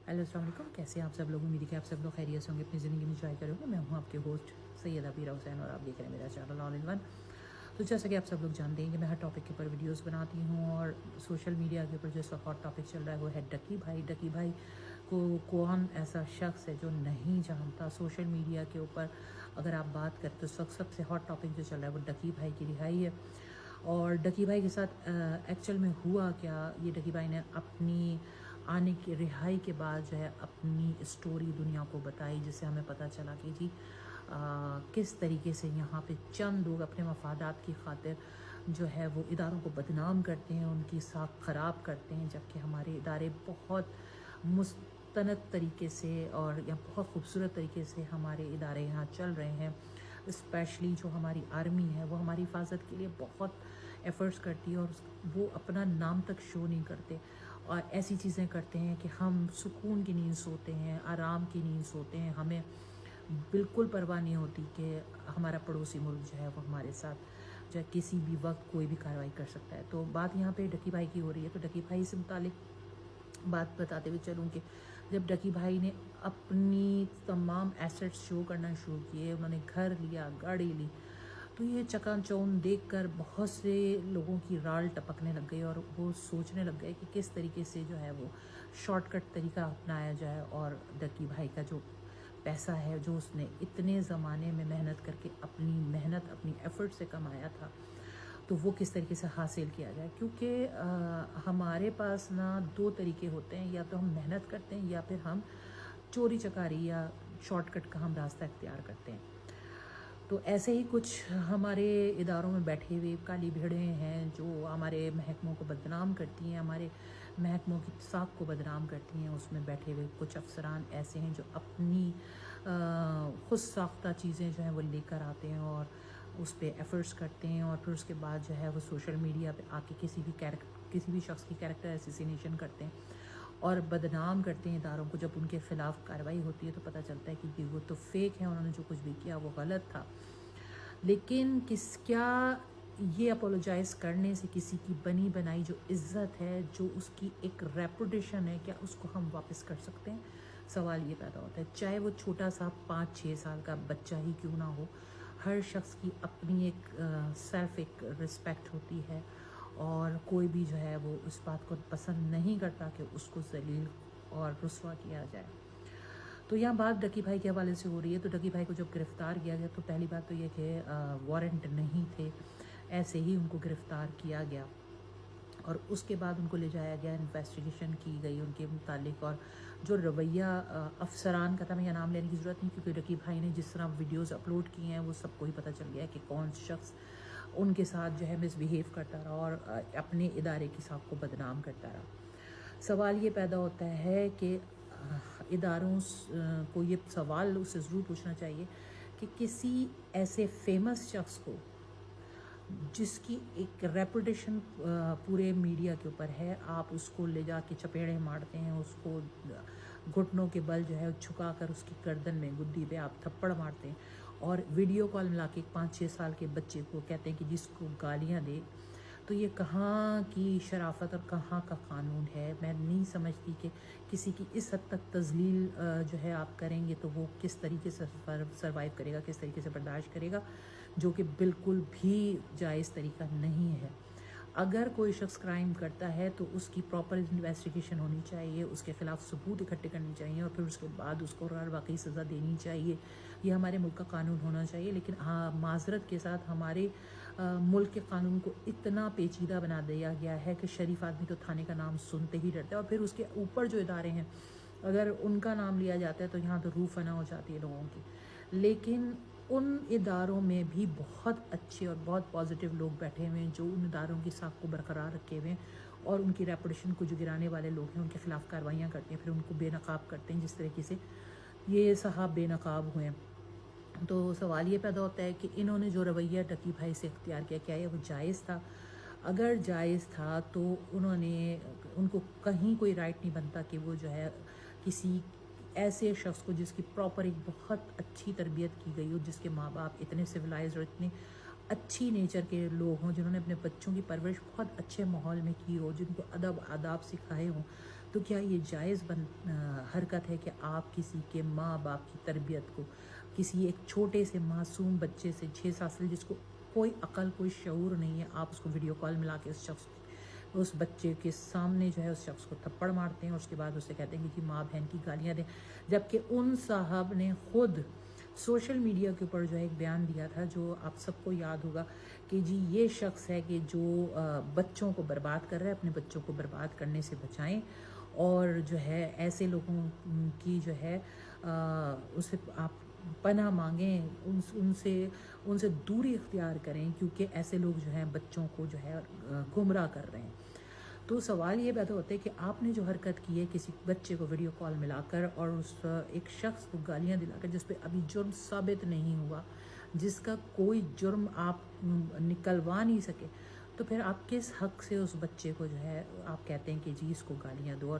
Hello अस्सलाम वालेकुम, कैसे हैं आप सब लोग। उम्मीद है कि आप सब लोग खैरियत से होंगे, अपनी ज़िंदगी में एंजॉय करेंगे। मैं हूं आपके होस्ट सैयदा बीरा हुसैन और आप देख रहे हैं मेरा चैनल ऑल इन वन। तो जैसा कि आप सब लोग जानते हैं कि मैं हर टॉपिक के ऊपर वीडियोस बनाती हूं और सोशल मीडिया के ऊपर जो इस वक्त हॉट टॉपिक चल रहा है वो है डकी भाई। डकी भाई को कौन ऐसा शख्स है जो नहीं जानता। सोशल मीडिया के ऊपर अगर आप बात करें तो सबसे हॉट टॉपिक जो चल रहा है वो डकी भाई की रिहाई है। और डकी भाई के साथ एक्चुअल में हुआ क्या, ये डकी भाई ने अपनी आने की रिहाई के बाद जो है अपनी स्टोरी दुनिया को बताई, जिससे हमें पता चला कि जी किस तरीके से यहाँ पे चंद लोग अपने मफादात की खातिर जो है वो इदारों को बदनाम करते हैं, उनकी साख ख़राब करते हैं, जबकि हमारे इदारे बहुत मुस्तनद तरीके से और या बहुत खूबसूरत तरीके से हमारे इदारे यहाँ चल रहे हैं। स्पेशली जो हमारी आर्मी है वो हमारी हिफाजत के लिए बहुत एफ़र्ट्स करती है और वो अपना नाम तक शो नहीं करते और ऐसी चीज़ें करते हैं कि हम सुकून की नींद सोते हैं, आराम की नींद सोते हैं। हमें बिल्कुल परवाह नहीं होती कि हमारा पड़ोसी मुल्क जो है वो हमारे साथ जो है किसी भी वक्त कोई भी कार्रवाई कर सकता है। तो बात यहाँ पे डकी भाई की हो रही है, तो डकी भाई से मुतालिक बात बताते हुए चलूँ कि जब डकी भाई ने अपनी तमाम एसेट्स शो करना शुरू किए, उन्होंने घर लिया, गाड़ी ली, तो ये चकाचौंध देखकर बहुत से लोगों की राल टपकने लग गई और वो सोचने लग गए कि किस तरीके से जो है वो शॉर्टकट तरीका अपनाया जाए और डकी भाई का जो पैसा है जो उसने इतने ज़माने में मेहनत करके अपनी मेहनत अपनी एफ़र्ट से कमाया था, तो वो किस तरीके से हासिल किया जाए। क्योंकि हमारे पास ना दो तरीके होते हैं, या तो हम मेहनत करते हैं या फिर हम चोरी चकारी या शॉर्टकट का हम रास्ता इख्तियार करते हैं। तो ऐसे ही कुछ हमारे इदारों में बैठे हुए काली भेड़ें हैं जो हमारे महकमों को बदनाम करती हैं, हमारे महकमों की साख को बदनाम करती हैं। उसमें बैठे हुए कुछ अफसरान ऐसे हैं जो अपनी खुद साख्ता चीज़ें जो हैं वो लेकर आते हैं और उस पर एफ़र्ट्स करते हैं और फिर उसके बाद जो है वो सोशल मीडिया पे आके किसी भी शख्स की कैरेक्टर एसिसिनेशन करते हैं और बदनाम करते हैं इदारों को। जब उनके ख़िलाफ़ कार्रवाई होती है तो पता चलता है कि वो तो फेक है, उन्होंने जो कुछ भी किया वो गलत था। लेकिन क्या ये अपोलोजाइज़ करने से किसी की बनी बनाई जो इज़्ज़त है, जो उसकी एक रेपुटेशन है, क्या उसको हम वापस कर सकते हैं? सवाल ये पैदा होता है। चाहे वो छोटा सा 5-6 साल का बच्चा ही क्यों ना हो, हर शख्स की अपनी एक सेल्फ एक रिस्पेक्ट होती है और कोई भी जो है वो उस बात को पसंद नहीं करता कि उसको ज़लील और रुस्वा किया जाए। तो यहाँ बात डकी भाई के हवाले से हो रही है। तो डकी भाई को जब गिरफ़्तार किया गया तो पहली बात तो ये कि वारंट नहीं थे, ऐसे ही उनको गिरफ़्तार किया गया और उसके बाद उनको ले जाया गया, इन्वेस्टिगेशन की गई उनके मुतालिक। और जो रवैया अफसरान का था, मैं यह नाम लेने की ज़रूरत नहीं क्योंकि डकी भाई ने जिस तरह वीडियोज़ अपलोड किए हैं वो सबको ही पता चल गया है कि कौन शख्स उनके साथ जो है मिसबिहेव करता रहा और अपने इदारे की साख को बदनाम करता रहा। सवाल ये पैदा होता है कि इदारों को ये सवाल उससे ज़रूर पूछना चाहिए कि किसी ऐसे फेमस शख्स को जिसकी एक रेपुटेशन पूरे मीडिया के ऊपर है, आप उसको ले जाके चपेड़े मारते हैं, उसको घुटनों के बल जो है झुका कर उसकी गर्दन में गुद्दी पे आप थप्पड़ मारते हैं और वीडियो कॉल मिला के 5-6 साल के बच्चे को कहते हैं कि जिसको गालियां दे। तो ये कहाँ की शराफत और कहाँ का कानून है? मैं नहीं समझती कि किसी की इस हद तक तज़लील जो है आप करेंगे तो वो किस तरीके से सर्वाइव करेगा, किस तरीके से बर्दाश्त करेगा, जो कि बिल्कुल भी जायज़ तरीका नहीं है। अगर कोई शख्स क्राइम करता है तो उसकी प्रॉपर इन्वेस्टिगेशन होनी चाहिए, उसके ख़िलाफ़ सबूत इकट्ठे करने चाहिए और फिर उसके बाद उसको वाकई सज़ा देनी चाहिए। ये हमारे मुल्क का कानून होना चाहिए। लेकिन हाँ, माज़रत के साथ हमारे मुल्क के कानून को इतना पेचीदा बना दिया गया है कि शरीफ आदमी तो थाने का नाम सुनते ही डरता है और फिर उसके ऊपर जो इदारे हैं अगर उनका नाम लिया जाता है तो यहाँ तो रूह फना हो जाती है लोगों की। लेकिन उन इदारों में भी बहुत अच्छे और बहुत पॉजिटिव लोग बैठे हुए हैं जो उन इदारों की साख को बरकरार रखे हुए हैं और उनकी रेपुटेशन को जो गिराने वाले लोग हैं उनके ख़िलाफ़ कार्रवाइयाँ करते हैं, फिर उनको बेनकाब करते हैं, जिस तरीके से ये साहब बेनकाब हुए हैं। तो सवाल ये पैदा होता है कि इन्होंने जो रवैया डकी भाई से इख्तियार किया, क्या ये वो जायज़ था? अगर जायज़ था तो उनको कहीं कोई राइट नहीं बनता कि वो जो है किसी ऐसे शख्स को जिसकी प्रॉपर एक बहुत अच्छी तरबियत की गई हो, जिसके माँ बाप इतने सिविलाइज्ड और इतने अच्छी नेचर के लोग हों, जिन्होंने अपने बच्चों की परवरिश बहुत अच्छे माहौल में की हो, जिनको अदब आदाब सिखाए हों, تو کیا یہ جائز حرکت ہے کہ آپ کسی کے ماں باپ کی تربیت کو، کسی ایک چھوٹے سے معصوم بچے سے 6-7 سال جس کو کوئی عقل کوئی شعور نہیں ہے، آپ اس کو ویڈیو کال ملا کے اس بچے کے سامنے جو ہے اس شخص کو تھپڑ مارتے ہیں اور اس کے بعد اسے کہتے ہیں کہ جی ماں بہن کی گالیاں دیں، جبکہ ان صاحب نے خود سوشل میڈیا کے اوپر جو ہے ایک بیان دیا تھا جو آپ سب کو یاد ہوگا کہ جی یہ شخص ہے کہ جو بچوں کو برباد کر رہا ہے، اپنے بچوں کو برباد کرنے سے بچائیں اور جو ہے ایسے لوگوں کی جو ہے اسے آپ پناہ مانگیں، ان سے دوری اختیار کریں، کیونکہ ایسے لوگ جو ہیں بچوں کو جو ہے گمراہ کر رہے ہیں۔ تو سوال یہ پیدا ہوتا ہے کہ آپ نے جو حرکت کی ہے کسی بچے کو ویڈیو کال ملا کر اور اس ایک شخص کو گالیاں دلا کر جس پہ ابھی جرم ثابت نہیں ہوا، جس کا کوئی جرم آپ نکلوا نہیں سکے، تو پھر آپ کس حق سے اس بچے کو جو ہے آپ کہتے ہیں کہ جی اس کو گالیاں دو، اور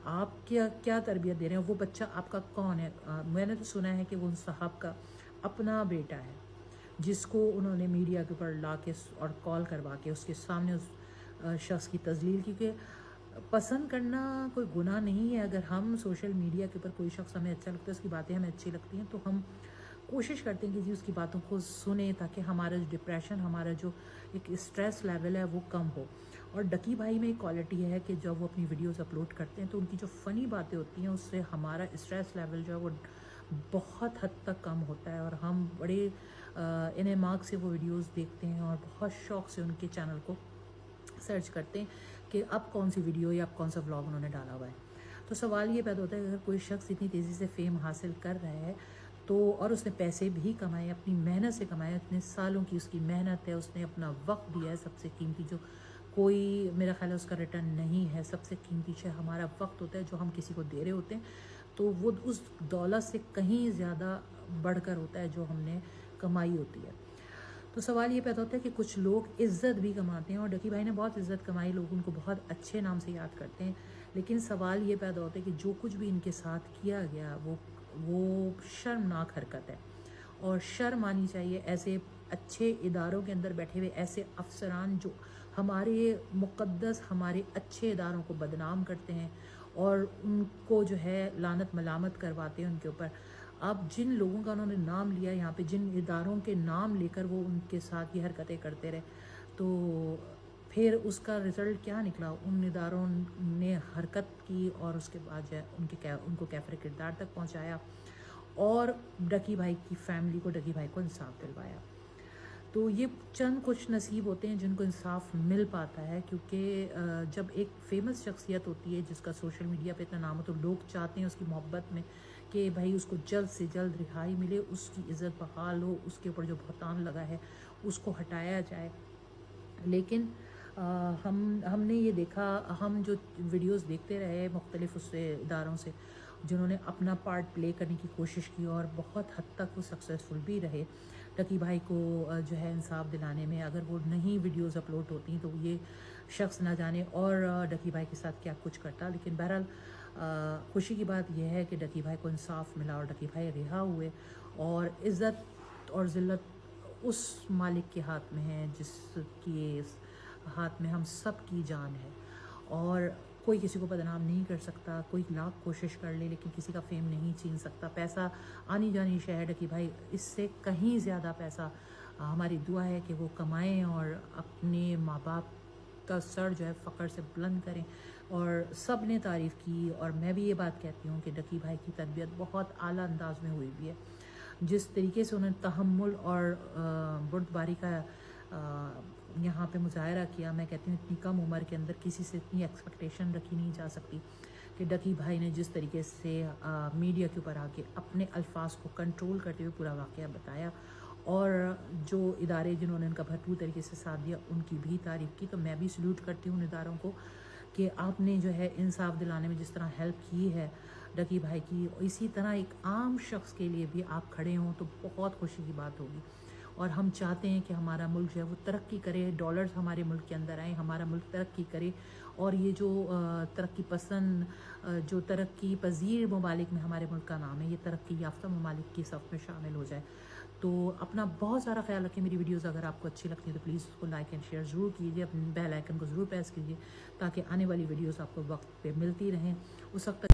آپ کیا تربیت دے رہے ہیں؟ وہ بچہ آپ کا کون ہے؟ میں نے تو سنا ہے کہ وہ ان صاحب کا اپنا بیٹا ہے جس کو انہوں نے میڈیا کے اوپر لا کے اور کال کروا کے اس کے سامنے اس شخص کی تذلیل، کیونکہ پسند کرنا کوئی گناہ نہیں ہے۔ اگر ہم سوشل میڈیا کے اوپر کوئی شخص ہمیں اچھا لگتا ہے، اس کی باتیں ہمیں اچھی لگتی ہیں، تو ہم کوشش کرتے ہیں کہ جی اس کی باتوں کو سنیں تاکہ ہمارا جو ڈپریشن، ہمارا جو ایک اسٹریس لیول ہے وہ کم ہو۔ اور ڈکی بھائی میں ایک کوالٹی ہے کہ جب وہ اپنی ویڈیوز اپلوڈ کرتے ہیں تو ان کی جو فنی باتیں ہوتی ہیں اس سے ہمارا اسٹریس لیول جو ہے وہ بہت حد تک کم ہوتا ہے، اور ہم بڑے انعماق سے وہ ویڈیوز دیکھتے ہیں اور بہت شوق سے ان کے چینل کو سرچ کرتے ہیں کہ اب کون سی ویڈیو یا اب کون سا ولاگ انہوں نے ڈالا ہوا ہے۔ تو سوال یہ پیدا ہوتا ہے کہ اگر کوئی شخص اتنی تیزی سے فیم حاصل کر رہا ہے تو، اور اس نے پیسے بھی کمائے، اپنی محنت سے کمائے، اتنے سالوں کی اس کی محنت ہے، اس نے اپنا وقت دیا ہے، سب سے قیمتی جو کوئی میرا خیال ہے اس کا ریٹرن نہیں ہے، سب سے قیمتی چیز ہمارا وقت ہوتا ہے جو ہم کسی کو دے رہے ہوتے ہیں، تو وہ اس دولت سے کہیں زیادہ بڑھ کر ہوتا ہے جو ہم نے کمائی ہوتی ہے۔ تو سوال یہ پیدا ہوتا ہے کہ کچھ لوگ عزت بھی کماتے ہیں، اور ڈکی بھائی نے بہت عزت کمائی، لوگ ان کو بہت اچھے نام سے یاد کرتے ہیں، لیکن سوال یہ پیدا ہوتا ہے کہ جو کچھ بھی ان کے ساتھ کیا گیا وہ شرمناک حرکت ہے، اور شرم آنی چاہیے ایسے اچھے اداروں کے اندر بیٹھے ہوئے ایسے افسران جو ہمارے مقدس ہمارے اچھے اداروں کو بدنام کرتے ہیں اور ان کو جو ہے لعنت ملامت کرواتے ہیں ان کے اوپر۔ اب جن لوگوں کا انہوں نے نام لیا یہاں پہ، جن اداروں کے نام لے کر وہ ان کے ساتھ یہ حرکتیں کرتے رہے، تو پھر اس کا رزلٹ کیا نکلا؟ ان اداروں نے حرکت کی اور اس کے بعد جو ہے ان کو کیفر کردار تک پہنچایا اور ڈکی بھائی کی فیملی کو، ڈکی بھائی کو انصاف دلوایا۔ تو یہ چند کچھ نصیب ہوتے ہیں جن کو انصاف مل پاتا ہے، کیونکہ جب ایک فیمس شخصیت ہوتی ہے جس کا سوشل میڈیا پہ اتنا نام ہو تو لوگ چاہتے ہیں اس کی محبت میں کہ بھائی اس کو جلد سے جلد رہائی ملے، اس کی عزت بحال ہو، اس کے اوپر جو بہتان لگا ہے اس کو ہٹایا جائے۔ لیکن ہم نے یہ دیکھا، ہم جو ویڈیوز دیکھتے رہے مختلف اس سے اداروں سے جنہوں نے اپنا پارٹ پلے کرنے کی کوشش کی اور بہت حد تک وہ سکسیزفل بھی رہے ڈکی بھائی کو جو ہے انصاف دلانے میں۔ اگر وہ نہیں ویڈیوز اپلوڈ ہوتی تو یہ شخص نہ جانے اور ڈکی بھائی کے ساتھ کیا کچھ کرتا، لیکن بہرحال خوشی کی بات یہ ہے کہ ڈکی بھائی کو انصاف ملا اور ڈکی بھائی رہا ہوئے، اور عزت اور ذلت اس مالک کے ہاتھ میں ہے جس کے ہاتھ میں ہم سب کی جان ہے، اور کوئی کسی کو بدنام نہیں کر سکتا، کوئی لاکھ کوشش کر لے لیکن کسی کا فیم نہیں چھین سکتا۔ پیسہ آنی جانی شے ہے ڈکی بھائی، اس سے کہیں زیادہ پیسہ ہماری دعا ہے کہ وہ کمائیں اور اپنے ماں باپ کا سر جو ہے فخر سے بلند کریں۔ اور سب نے تعریف کی، اور میں بھی یہ بات کہتی ہوں کہ ڈکی بھائی کی تربیت بہت اعلیٰ انداز میں ہوئی بھی ہے، جس طریقے سے انہوں نے تحمل اور بردباری کا یہاں پہ مظاہرہ کیا، میں کہتی ہوں اتنی کم عمر کے اندر کسی سے اتنی ایکسپیکٹیشن رکھی نہیں جا سکتی کہ ڈکی بھائی نے جس طریقے سے میڈیا کے اوپر آ کے اپنے الفاظ کو کنٹرول کرتے ہوئے پورا واقعہ بتایا، اور جو ادارے جنہوں نے ان کا بھرپور طریقے سے ساتھ دیا ان کی بھی تعریف کی۔ تو میں بھی سلوٹ کرتی ہوں ان اداروں کو کہ آپ نے جو ہے انصاف دلانے میں جس طرح ہیلپ کی ہے ڈکی بھائی کی، اسی طرح ایک عام شخص کے لیے بھی آپ کھڑے ہوں تو بہت خوشی کی بات ہوگی۔ اور ہم چاہتے ہیں کہ ہمارا ملک جو ہے وہ ترقی کرے، ڈالرز ہمارے ملک کے اندر آئیں، ہمارا ملک ترقی کرے، اور یہ جو ترقی پسند جو ترقی پذیر ممالک میں ہمارے ملک کا نام ہے، یہ ترقی یافتہ ممالک کی صف میں شامل ہو جائے۔ تو اپنا بہت سارا خیال رکھیں. میری ویڈیوز اگر آپ کو اچھی لگتی ہیں تو پلیز اس کو لائک اینڈ شیئر ضرور کیجیے. اپنے بیل آئکن کو ضرور پریس کیجیے تاکہ آنے والی ویڈیوز آپ کو وقت پہ ملتی رہیں. اس وقت